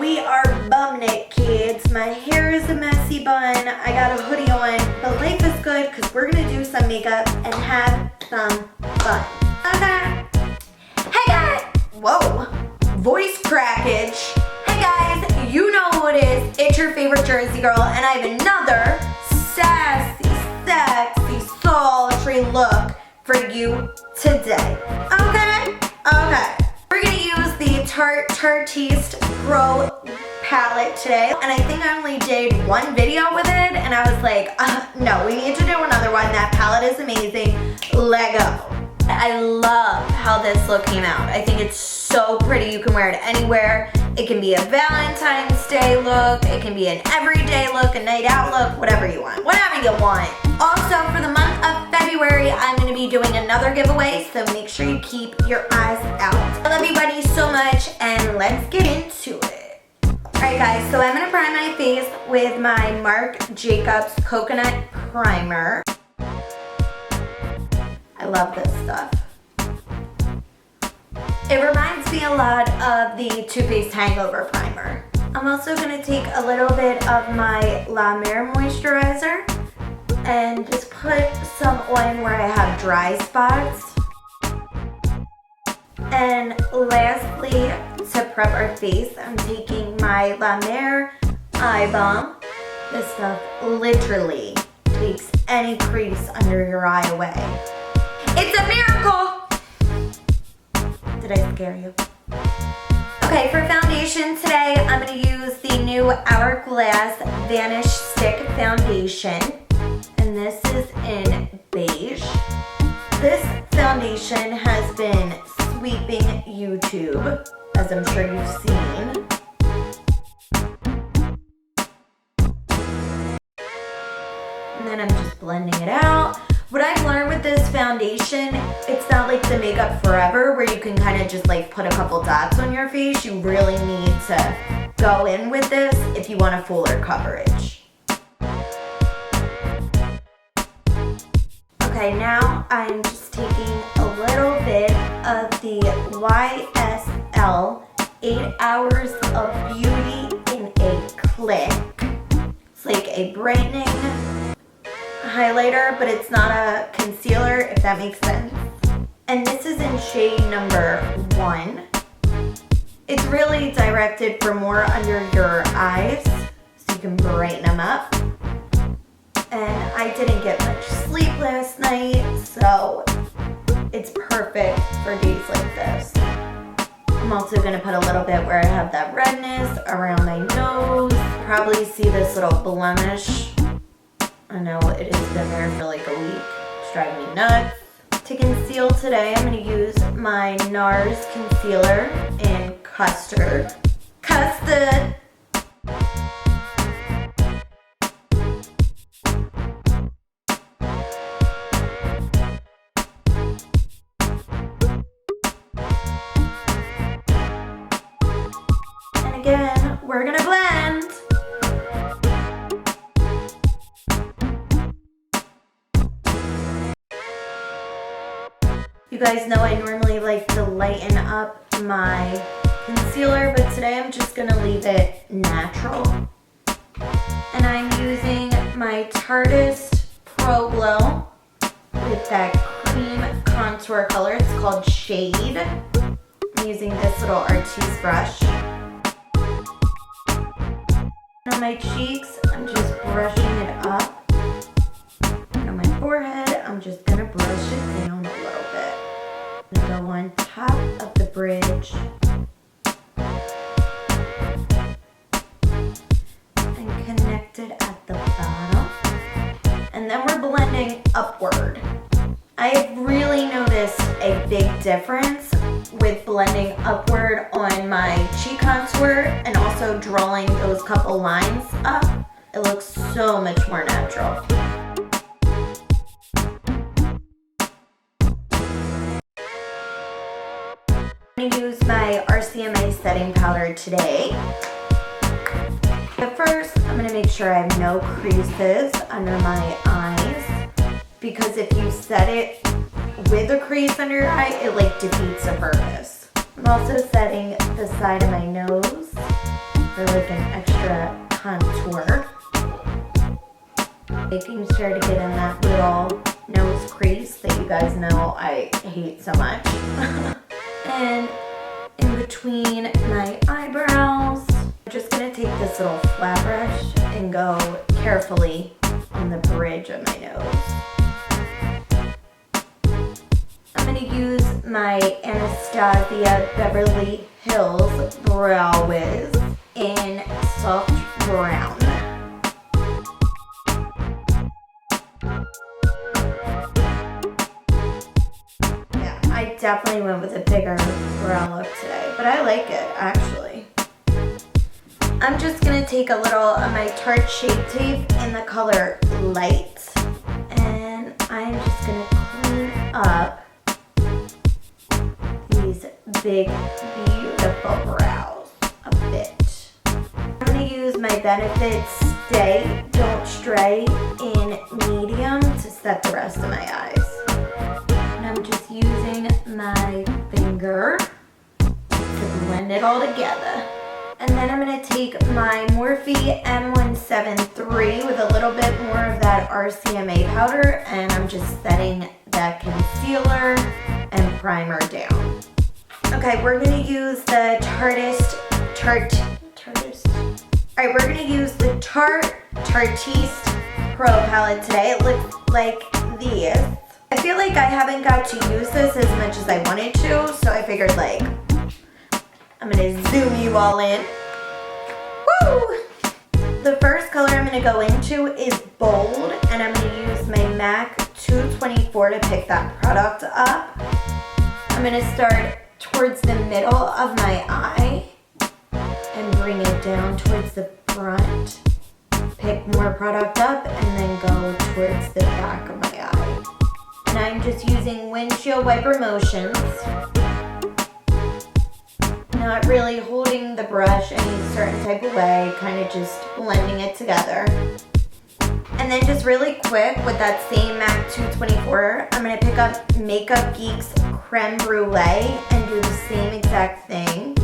we are bum knit kids. My hair is a messy bun. I got a hoodie on, but life is good because we're gonna do some makeup and have some fun. Okay. Hey guys. Whoa. Voice crackage. Hey guys, you know who it is. It's your favorite Jersey girl, and I have another sassy, sexy, sultry look for you today. Okay? Okay. We're gonna use the Tarte Tarteist Pro palette today, and I think I only did one video with it, and I was like, no, we need to do another one. That palette is amazing. Let go. I love how this look came out. I think it's so pretty. You can wear it anywhere. It can be a Valentine's Day look. It can be an everyday look, a night out look, whatever you want. Whatever you want. Also, for the month of February, I'm going to be doing another giveaway, so make sure you keep your eyes out. I love you buddies so much, and let's get into it. Alright guys, so I'm going to prime my face with my Marc Jacobs Coconut Primer. I love this stuff. It reminds me a lot of the Too Faced Hangover Primer. I'm also going to take a little bit of my La Mer Moisturizer and just put some on where I have dry spots. And lastly, to prep our face, I'm taking my La Mer Eye Balm. This stuff literally takes any crease under your eye away. It's a miracle! Did I scare you? Okay, for foundation today, I'm going to use the new Hourglass Vanish Stick Foundation. And this is in beige. This foundation has been sweeping YouTube, as I'm sure you've seen. And then I'm just blending it out. What I've learned with this foundation, it's not like the Makeup Forever where you can kind of just like put a couple dots on your face. You really need to go in with this if you want a fuller coverage. Okay, now I'm just taking a little bit of the YSL 8 Hours of Beauty in a Click. It's like a brightening highlighter, but it's not a concealer, if that makes sense. And this is in shade number 1. It's really directed for more under your eyes, so you can brighten them up. And I didn't get much sleep last night, so it's perfect for days like this. I'm also going to put a little bit where I have that redness around my nose. Probably see this little blemish. I know it has been there for like a week. It's driving me nuts. To conceal today, I'm going to use my NARS concealer in Custard. Custard! And again, we're going to blend. You guys know I normally like to lighten up my concealer, but today I'm just going to leave it natural. And I'm using my Tarteist Pro Glow with that cream contour color. It's called Shade. I'm using this little Artiste brush. On my cheeks, I'm just brushing it up. And on my forehead, I'm just going to brush it down a little bit. I'm going to go on top of the bridge and connect it at the bottom. And then we're blending upward. I have really noticed a big difference with blending upward on my cheek contour and also drawing those couple lines up. It looks so much more natural. I'm going to use my RCMA setting powder today. But first, I'm going to make sure I have no creases under my eyes, because if you set it with a crease under your eye, it like defeats the purpose. I'm also setting the side of my nose for like an extra contour. Making sure to get in that little nose crease that you guys know I hate so much. And in between my eyebrows, I'm just gonna take this little flat brush and go carefully on the bridge of my nose. I'm gonna use my Anastasia Beverly Hills Brow Wiz in soft brown. Yeah, I definitely went with a bigger brow look today, but I like it actually. I'm just gonna take a little of my Tarte Shape Tape in the color Light, and I'm just gonna clean up these big, beautiful brows a bit. I'm gonna use my Benefit Stay Don't Stray in medium to set the rest of my eyes. And I'm just using my finger to blend it all together. And then I'm gonna take my Morphe M173 with a little bit more of that RCMA powder, and I'm just setting that concealer and primer down. Okay, we're gonna use the Tarteist. Alright, we're gonna use the Tarte Tarteist Pro palette today. It looks like this. I feel like I haven't got to use this as much as I wanted to, so I figured like, I'm gonna zoom you all in. Woo! The first color I'm gonna go into is Bold, and I'm gonna use my MAC 224 to pick that product up. I'm gonna start towards the middle of my eye and bring it down towards the front. Pick more product up and then go towards the back of my eye. And I'm just using windshield wiper motions. Not really holding the brush any certain type of way, kind of just blending it together. And then just really quick with that same MAC 224, I'm gonna pick up Makeup Geek's Creme Brulee and do the same exact thing.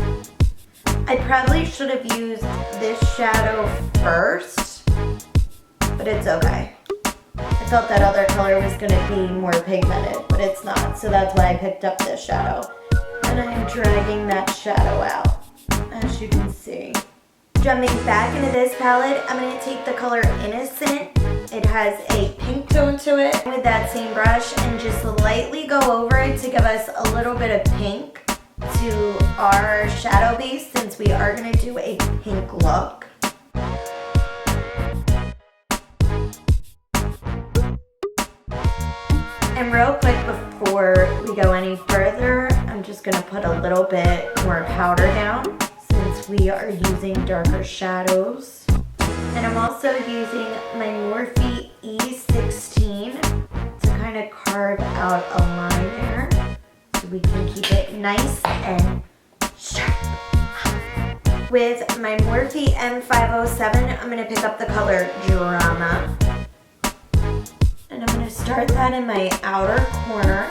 I probably should have used this shadow first, but it's okay. I thought that other color was gonna be more pigmented, but it's not, so that's why I picked up this shadow. And I'm dragging that shadow out, as you can see. Jumping back into this palette, I'm going to take the color Innocent. It has a pink tone to it. With that same brush and just lightly go over it to give us a little bit of pink to our shadow base, since we are going to do a pink look. And real quick before we go any further, I'm just going to put a little bit more powder down since we are using darker shadows. And I'm also using my Morphe E16 to kind of carve out a line there so we can keep it nice and sharp. With my Morphe M507, I'm going to pick up the color Drama. And I'm going to start that in my outer corner.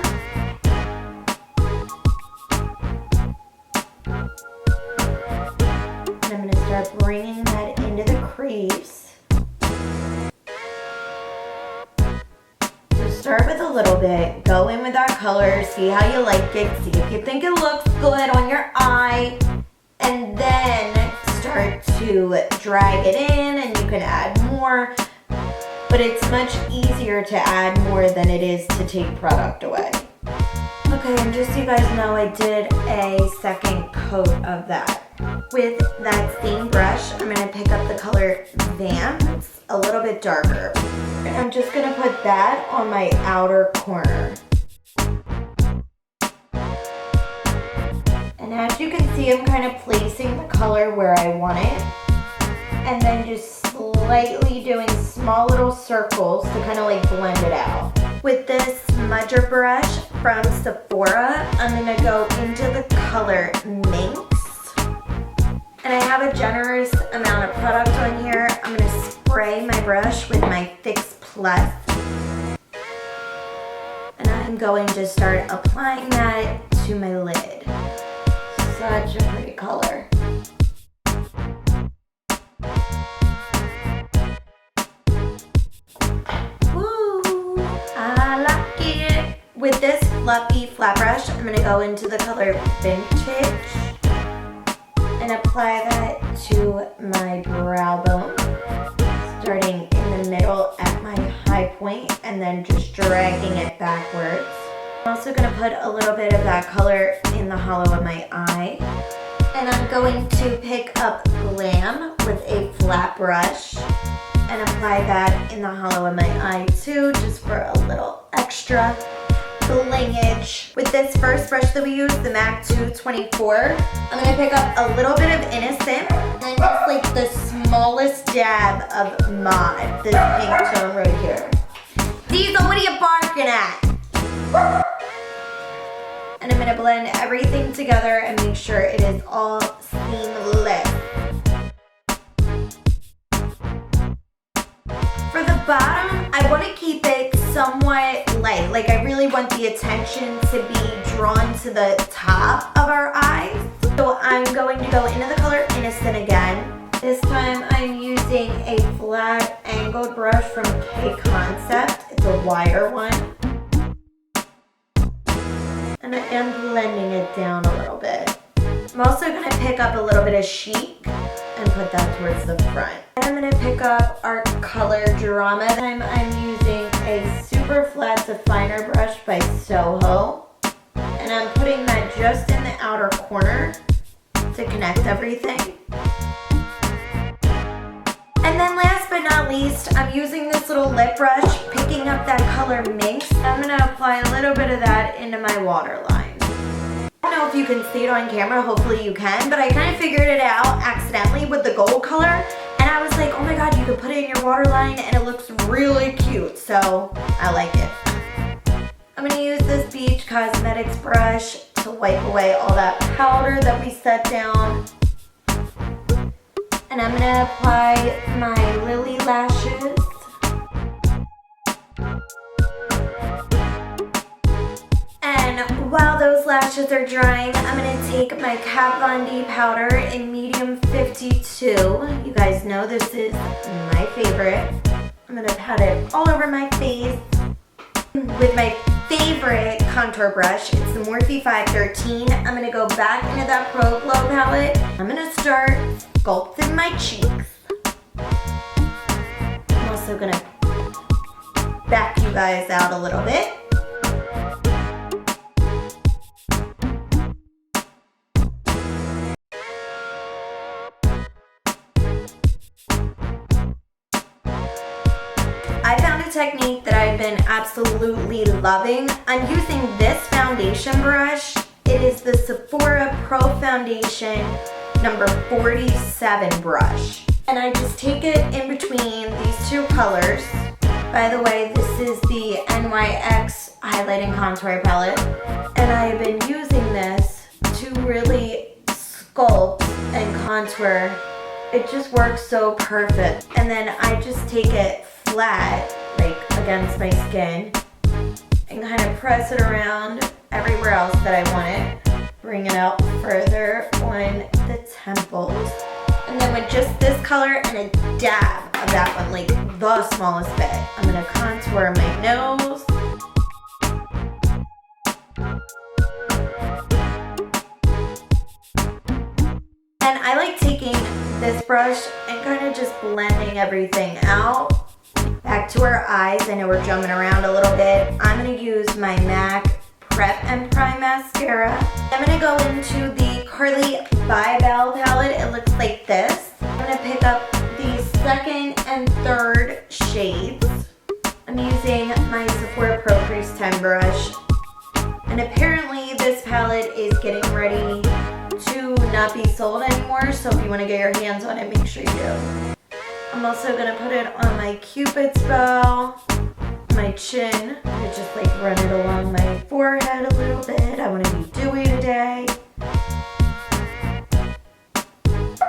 And I'm going to start bringing that into the crease. So start with a little bit, go in with that color, see how you like it, see if you think it looks good on your eye, and then start to drag it in, and you can add more. But it's much easier to add more than it is to take product away. Okay, and just so you guys know, I did a second coat of that. With that same brush, I'm gonna pick up the color Vamp. It's a little bit darker. And I'm just gonna put that on my outer corner. And as you can see, I'm kind of placing the color where I want it. And then just slightly doing small little circles to kind of like blend it out. With this smudger brush from Sephora, I'm gonna go into the color Minx. And I have a generous amount of product on here. I'm gonna spray my brush with my Fix Plus. And I'm going to start applying that to my lid. Such a pretty color. fluffy flat brush, I'm going to go into the color Vintage and apply that to my brow bone, starting in the middle at my high point and then just dragging it backwards. I'm also going to put a little bit of that color in the hollow of my eye. And I'm going to pick up Glam with a flat brush and apply that in the hollow of my eye too, just for a little extra blingage. With this first brush that we use, the MAC 224, I'm going to pick up a little bit of Innocent and then just like the smallest dab of Mod, this pink tone right here. Diesel, what are you barking at? And I'm going to blend everything together and make sure it is all seamless. For the bottom, I want to keep it somewhat light. Like I really want the attention to be drawn to the top of our eyes. So I'm going to go into the color Innocent again. This time I'm using a flat angled brush from K Concept. It's a wider one. And I am blending it down a little bit. I'm also going to pick up a little bit of Chic and put that towards the front. And I'm going to pick up our color Drama. This time I'm using a super flat definer brush by Soho. And I'm putting that just in the outer corner to connect everything. And then last but not least, I'm using this little lip brush, picking up that color Minx. I'm going to apply a little bit of that into my waterline. I don't know if you can see it on camera, hopefully you can, but I kind of figured it out accidentally with the gold color. And I was like, oh my god, you could put it in your waterline and it looks really cute. So I like it. I'm going to use this BEIGE Cosmetics brush to wipe away all that powder that we set down. And I'm going to apply my Lilly lashes. And while those lashes are drying, I'm going to take my Kat Von D powder in medium 52. You guys know this is my favorite. I'm going to pat it all over my face with my favorite contour brush. It's the Morphe 513. I'm going to go back into that Pro Glow palette. I'm going to start sculpting my cheeks. I'm also going to back you guys out a little bit. I found a technique that I've been absolutely loving. I'm using this foundation brush. It is the Sephora Pro Foundation number 47 brush. And I just take it in between these two colors. By the way, this is the NYX Highlighting Contour Palette. And I have been using this to really sculpt and contour. It just works so perfect. And then I just take it flat, like against my skin, and kind of press it around everywhere else that I want it. Bring it out further on the temples. And then with just this color and a dab of that one, like the smallest bit, I'm gonna contour my nose. And I like taking this brush and kind of just blending everything out. Back to our eyes. I know we're jumping around a little bit. I'm going to use my MAC Prep and Prime Mascara. I'm going to go into the Carli Bybel palette. It looks like this. I'm going to pick up the second and third shades. I'm using my Sephora Pro Crease 10 brush. And apparently this palette is getting ready to not be sold anymore. So if you want to get your hands on it, make sure you do. I'm also going to put it on my Cupid's bow, my chin. I just like run it along my forehead a little bit. I want to be dewy today.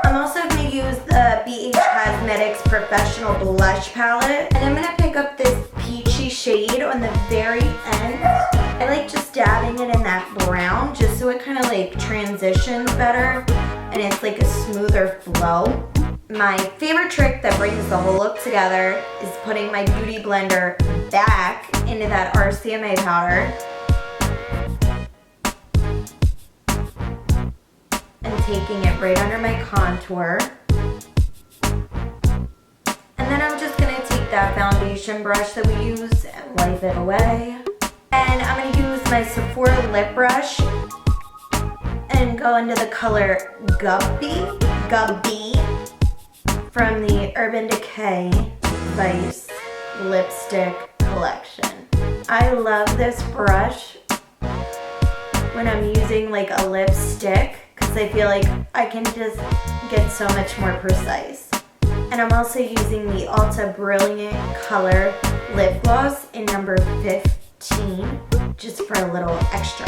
I'm also going to use the BEIGE Cosmetics Professional Blush Palette. And I'm going to pick up this peachy shade on the very end. I like just dabbing it in that brown just so it kind of like transitions better and it's like a smoother flow. My favorite trick that brings the whole look together is putting my Beauty Blender back into that RCMA powder taking it right under my contour. And then I'm just gonna take that foundation brush that we use and wipe it away. And I'm gonna use my Sephora lip brush and go into the color GUBBY from the Urban Decay Vice Lipstick Collection. I love this brush when I'm using like a lipstick because I feel like I can just get so much more precise. And I'm also using the Ulta Brilliant Color Lip Gloss in number 15, just for a little extra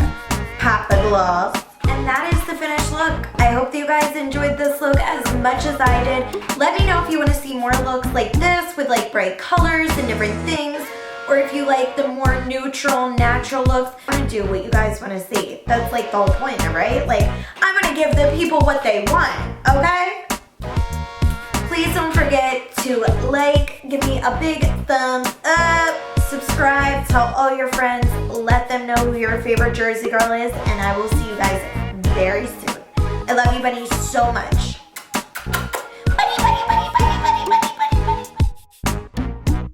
pop of gloss. And that is the finished look. I hope that you guys enjoyed this look as much as I did. Let me know if you want to see more looks like this with like bright colors and different things, or if you like the more neutral, natural looks. I'm gonna do what you guys want to see. That's like the whole point, right? Like, I'm gonna give the people what they want, okay? Please don't forget to like, give me a big thumbs up, subscribe, tell all your friends, let them know who your favorite Jersey girl is, and I will see you guys very soon. I love you bunnies so much.